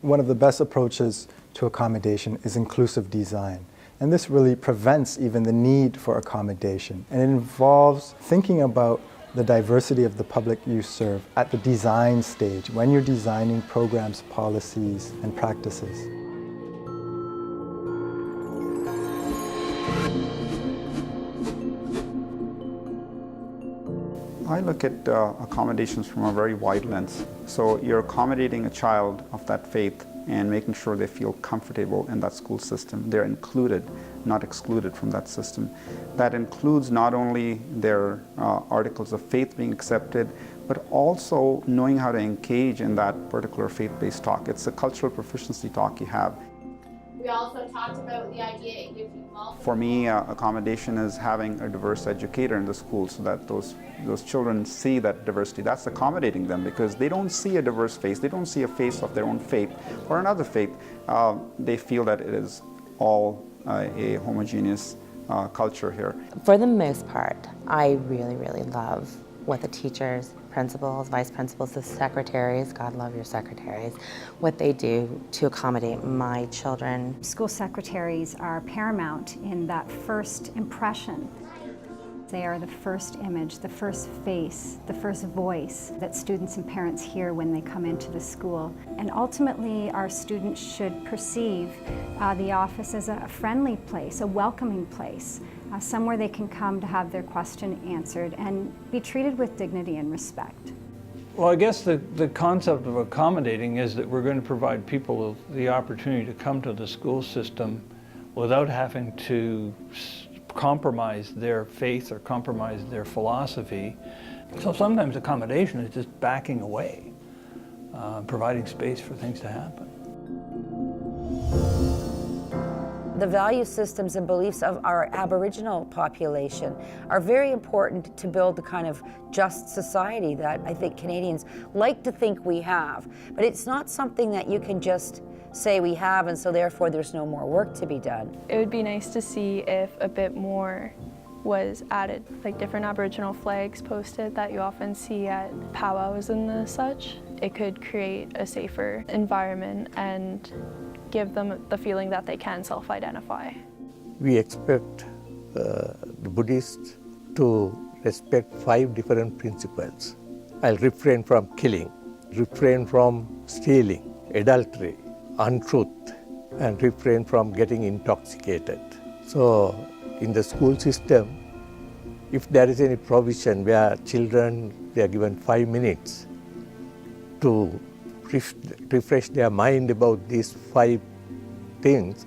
One of the best approaches to accommodation is inclusive design. And this really prevents even the need for accommodation. And it involves thinking about the diversity of the public you serve at the design stage, when you're designing programs, policies, and practices. I look at accommodations from a very wide lens. So you're accommodating a child of that faith and making sure they feel comfortable in that school system. They're included, not excluded from that system. That includes not only their articles of faith being accepted, but also knowing how to engage in that particular faith-based talk. It's a cultural proficiency talk you have. We also talked about the idea it gives you multiple. For me, accommodation is having a diverse educator in the school so that those children see that diversity. That's accommodating them because they don't see a diverse face. They don't see a face of their own faith or another faith. They feel that it is all a homogeneous culture here. For the most part, I really, really love what the teachers, principals, vice principals, the secretaries, God love your secretaries, what they do to accommodate my children. School secretaries are paramount in that first impression. They are the first image, the first face, the first voice that students and parents hear when they come into the school. And ultimately, our students should perceive the office as a friendly place, a welcoming place, somewhere they can come to have their question answered and be treated with dignity and respect. Well, I guess the concept of accommodating is that we're going to provide people the opportunity to come to the school system without having to compromise their faith or compromise their philosophy. So sometimes accommodation is just backing away, providing space for things to happen. The value systems and beliefs of our Aboriginal population are very important to build the kind of just society that I think Canadians like to think we have. But it's not something that you can just say we have and so therefore there's no more work to be done. It would be nice to see if a bit more was added, like different Aboriginal flags posted that you often see at powwows and the such. It could create a safer environment and give them the feeling that they can self-identify. We expect the Buddhists to respect 5 different principles. I'll refrain from killing, refrain from stealing, adultery, untruth, and refrain from getting intoxicated. So in the school system, if there is any provision where children, they are given 5 minutes to refresh their mind about these 5 things,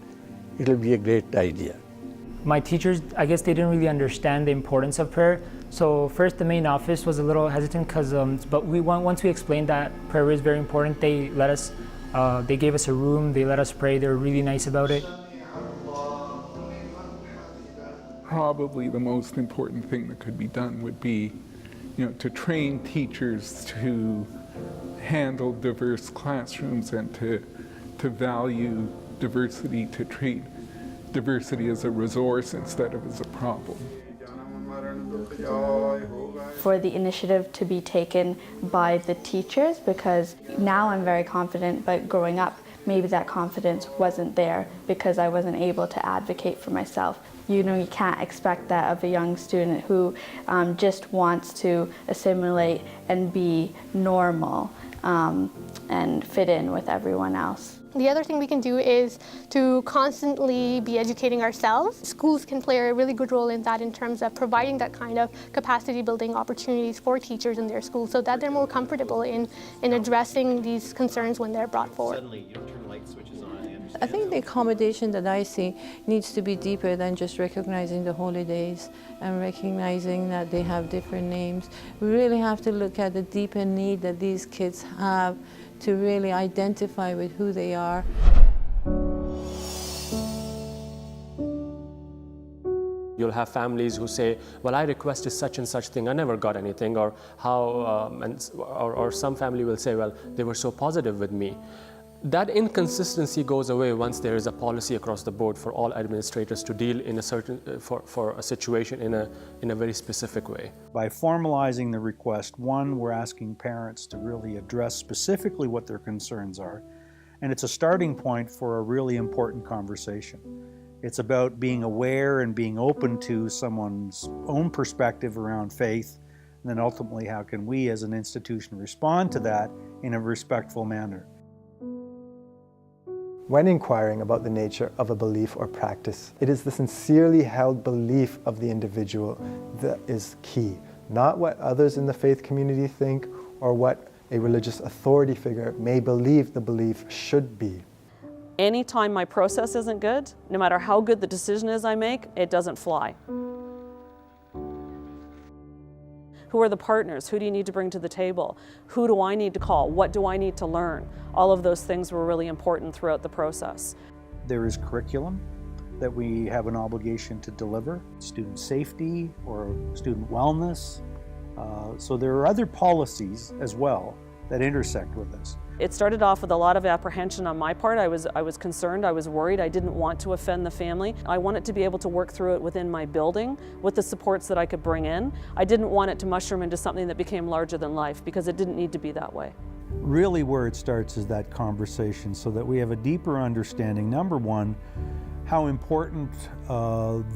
it will be a great idea. My teachers, I guess they didn't really understand the importance of prayer. So first the main office was a little hesitant because, but once we explained that prayer is very important, they let us, they gave us a room, they let us pray, they were really nice about it. Probably the most important thing that could be done would be, to train teachers to handle diverse classrooms and to value diversity, to treat diversity as a resource instead of as a problem. For the initiative to be taken by the teachers, because now I'm very confident, but growing up, maybe that confidence wasn't there because I wasn't able to advocate for myself. You can't expect that of a young student who just wants to assimilate and be normal and fit in with everyone else. The other thing we can do is to constantly be educating ourselves. Schools can play a really good role in that in terms of providing that kind of capacity building opportunities for teachers in their schools so that they're more comfortable in addressing these concerns when they're brought forward. Suddenly, turn light switches on. I think the accommodation that I see needs to be deeper than just recognizing the holidays and recognizing that they have different names. We really have to look at the deeper need that these kids have to really identify with who they are. You'll have families who say, well, I requested such and such thing, I never got anything, or or some family will say, well, they were so positive with me. That inconsistency goes away once there is a policy across the board for all administrators to deal in a certain, for a situation in a very specific way. By formalizing the request, one, we're asking parents to really address specifically what their concerns are, And it's a starting point for a really important conversation. It's about being aware and being open to someone's own perspective around faith, and then ultimately how can we as an institution respond to that in a respectful manner. When inquiring about the nature of a belief or practice, it is the sincerely held belief of the individual that is key, not what others in the faith community think or what a religious authority figure may believe the belief should be. Anytime my process isn't good, no matter how good the decision is I make, it doesn't fly. Who are the partners? Who do you need to bring to the table? Who do I need to call? What do I need to learn? All of those things were really important throughout the process. There is curriculum that we have an obligation to deliver, student safety or student wellness. So there are other policies as well that intersect with this. It started off with a lot of apprehension on my part. I was concerned, I was worried, I didn't want to offend the family. I wanted to be able to work through it within my building with the supports that I could bring in. I didn't want it to mushroom into something that became larger than life because it didn't need to be that way. Really where it starts is that conversation so that we have a deeper understanding, number one, how important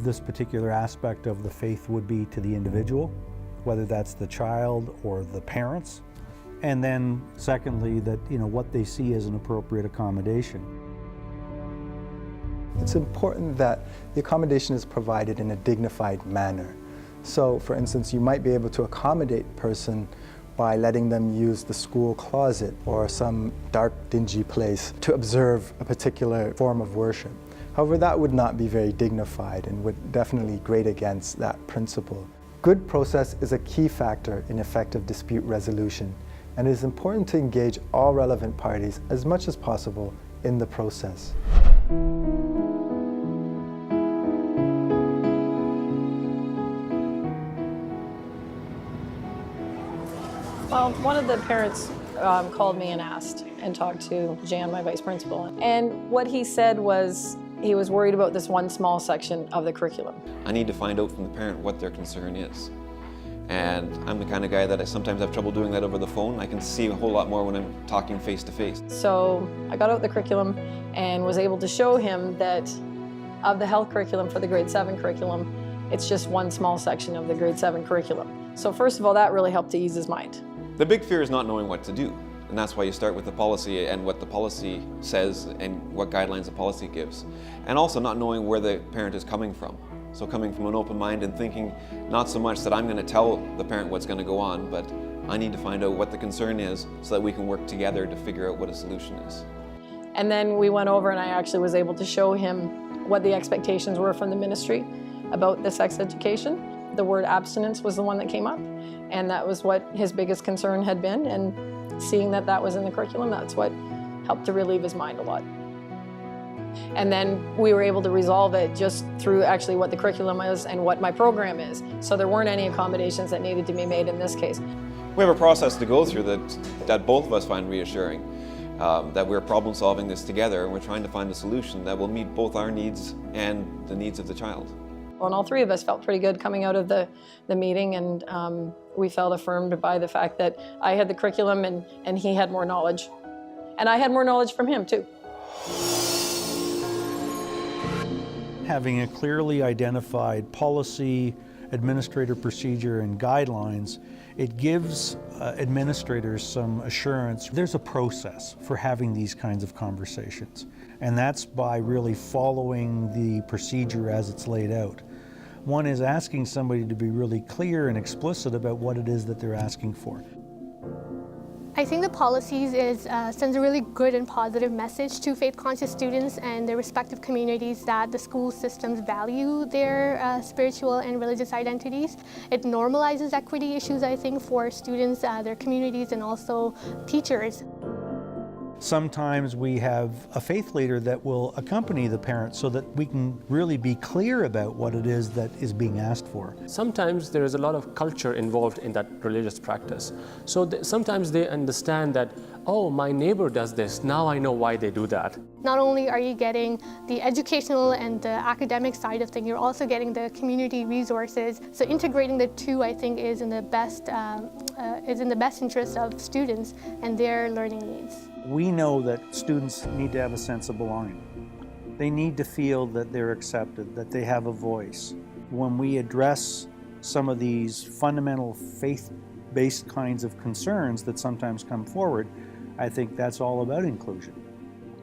this particular aspect of the faith would be to the individual, whether that's the child or the parents. And then secondly, that what they see as an appropriate accommodation. It's important that the accommodation is provided in a dignified manner. So for instance, you might be able to accommodate a person by letting them use the school closet or some dark, dingy place to observe a particular form of worship. However, that would not be very dignified and would definitely grate against that principle. Good process is a key factor in effective dispute resolution, and it is important to engage all relevant parties as much as possible in the process. Well, one of the parents called me and asked and talked to Jan, my vice principal. And what he said was he was worried about this one small section of the curriculum. I need to find out from the parent what their concern is. And I'm the kind of guy that I sometimes have trouble doing that over the phone. I can see a whole lot more when I'm talking face to face. So I got out the curriculum and was able to show him that of the health curriculum for the grade 7 curriculum, it's just one small section of the grade 7 curriculum. So first of all, that really helped to ease his mind. The big fear is not knowing what to do. And that's why you start with the policy and what the policy says and what guidelines the policy gives. And also not knowing where the parent is coming from. So coming from an open mind and thinking not so much that I'm going to tell the parent what's going to go on, but I need to find out what the concern is so that we can work together to figure out what a solution is. And then we went over and I actually was able to show him what the expectations were from the ministry about the sex education. The word abstinence was the one that came up, and that was what his biggest concern had been, and seeing that that was in the curriculum, that's what helped to relieve his mind a lot. And then we were able to resolve it just through actually what the curriculum is and what my program is. So there weren't any accommodations that needed to be made in this case. We have a process to go through that both of us find reassuring, that we're problem solving this together and we're trying to find a solution that will meet both our needs and the needs of the child. Well, and all three of us felt pretty good coming out of the meeting, and we felt affirmed by the fact that I had the curriculum and he had more knowledge. And I had more knowledge from him too. Having a clearly identified policy, administrator procedure, and guidelines, it gives administrators some assurance. There's a process for having these kinds of conversations, and that's by really following the procedure as it's laid out. One is asking somebody to be really clear and explicit about what it is that they're asking for. I think the policies sends a really good and positive message to faith-conscious students and their respective communities that the school systems value their spiritual and religious identities. It normalizes equity issues, I think, for students, their communities, and also teachers. Sometimes we have a faith leader that will accompany the parents so that we can really be clear about what it is that is being asked for. Sometimes there is a lot of culture involved in that religious practice. So sometimes they understand that, oh, my neighbor does this, now I know why they do that. not only are you getting the educational and the academic side of things, you're also getting the community resources. So integrating the two, I think, is in the best interest of students and their learning needs. We know that students need to have a sense of belonging. They need to feel that they're accepted, that they have a voice. When we address some of these fundamental faith-based kinds of concerns that sometimes come forward, I think that's all about inclusion.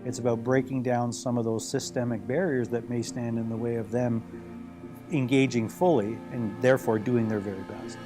It's about breaking down some of those systemic barriers that may stand in the way of them engaging fully and therefore doing their very best.